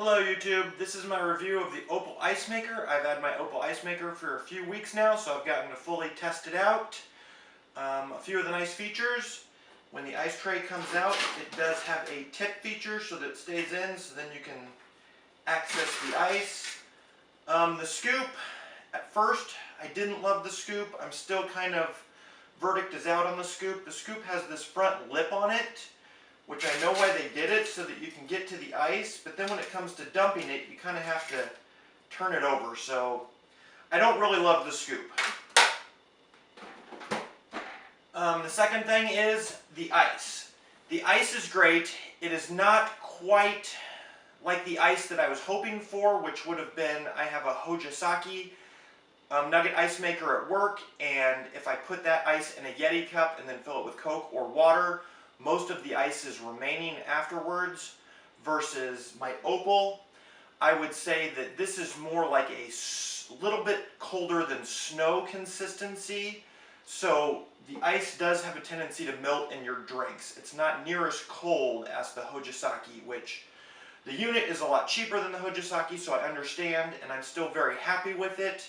Hello YouTube, this is my review of the Opal Ice Maker. I've had my Opal Ice Maker for a few weeks now, so I've gotten to fully test it out. A few of the nice features: when the ice tray comes out, it does have a tip feature so that it stays in, so then you can access the ice. The scoop, at first I didn't love the scoop. I'm still kind of, verdict is out on the scoop. The scoop has this front lip on it, which I know why they did it, so that you can get to the ice, but then when it comes to dumping it, you kind of have to turn it over, so I don't really love the scoop. The second thing is the ice. The ice is great. It is not quite like the ice that I was hoping for, which would have been, I have a Hojisaki Nugget Ice Maker at work, and if I put that ice in a Yeti cup and then fill it with Coke or water, most of the ice is remaining afterwards. Versus my Opal, I would say that this is more like a little bit colder than snow consistency. So the ice does have a tendency to melt in your drinks. It's not near as cold as the Hojisaki, which the unit is a lot cheaper than the Hojisaki, so I understand, and I'm still very happy with it,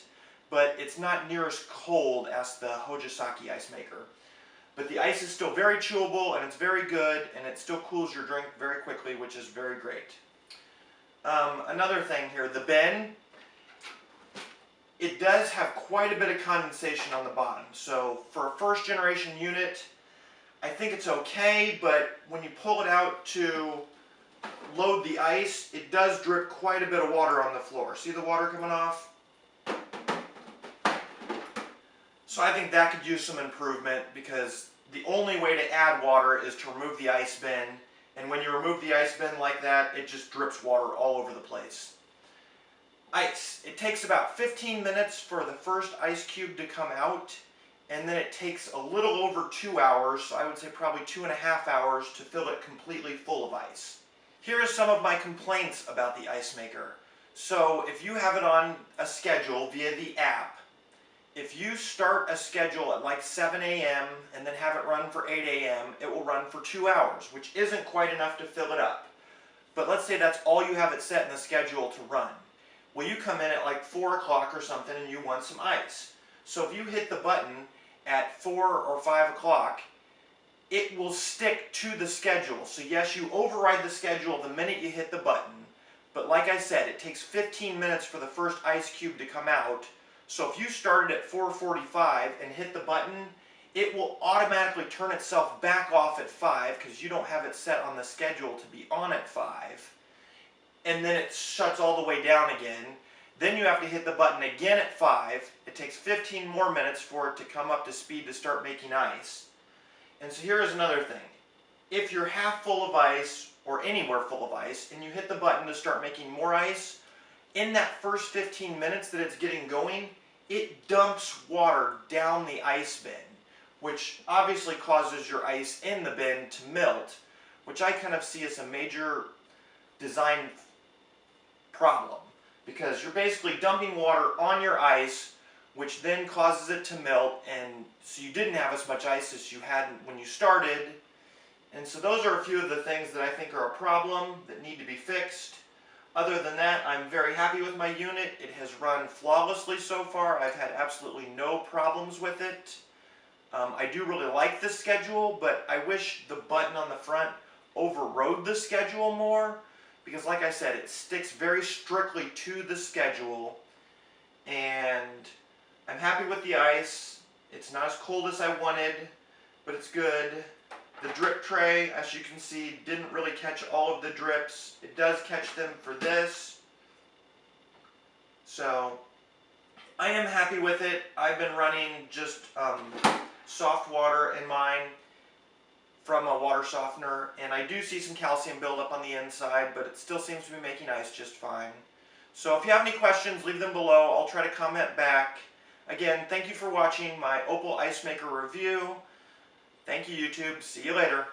but it's not near as cold as the Hojisaki Ice Maker. But the ice is still very chewable, and it's very good, and it still cools your drink very quickly, which is very great. Another thing here, the bin, it does have quite a bit of condensation on the bottom. So for a first generation unit, I think it's okay, but when you pull it out to load the ice, it does drip quite a bit of water on the floor. See the water coming off? So I think that could use some improvement, because the only way to add water is to remove the ice bin, and when you remove the ice bin like that, it just drips water all over the place. Ice. It takes about 15 minutes for the first ice cube to come out, and then it takes a little over 2 hours, so I would say probably 2.5 hours, to fill it completely full of ice. Here are some of my complaints about the ice maker. So if you have it on a schedule via the app, if you start a schedule at like 7 a.m. and then have it run for 8 a.m., it will run for 2 hours, which isn't quite enough to fill it up. But let's say that's all you have it set in the schedule to run. Well, you come in at like 4 o'clock or something and you want some ice. So if you hit the button at 4 or 5 o'clock, it will stick to the schedule. So yes, you override the schedule the minute you hit the button, but like I said, it takes 15 minutes for the first ice cube to come out. So if you started at 4:45 and hit the button, it will automatically turn itself back off at 5, because you don't have it set on the schedule to be on at 5. And then it shuts all the way down again. Then you have to hit the button again at 5. It takes 15 more minutes for it to come up to speed to start making ice. And so here is another thing. If you're half full of ice, or anywhere full of ice, and you hit the button to start making more ice, in that first 15 minutes that it's getting going, it dumps water down the ice bin, which obviously causes your ice in the bin to melt, which I kind of see as a major design problem, because you're basically dumping water on your ice, which then causes it to melt, and so you didn't have as much ice as you had when you started. And so those are a few of the things that I think are a problem that need to be fixed. Other than that, I'm very happy with my unit. It has run flawlessly so far. I've had absolutely no problems with it. I do really like this schedule, but I wish the button on the front overrode the schedule more, because like I said, it sticks very strictly to the schedule, and I'm happy with the ice. It's not as cold as I wanted, but it's good. The drip tray, as you can see, didn't really catch all of the drips. It does catch them for this. So I am happy with it. I've been running just soft water in mine from a water softener, and I do see some calcium buildup on the inside, but it still seems to be making ice just fine. So if you have any questions, leave them below. I'll try to comment back. Again, thank you for watching my Opal Ice Maker review. Thank you, YouTube. See you later.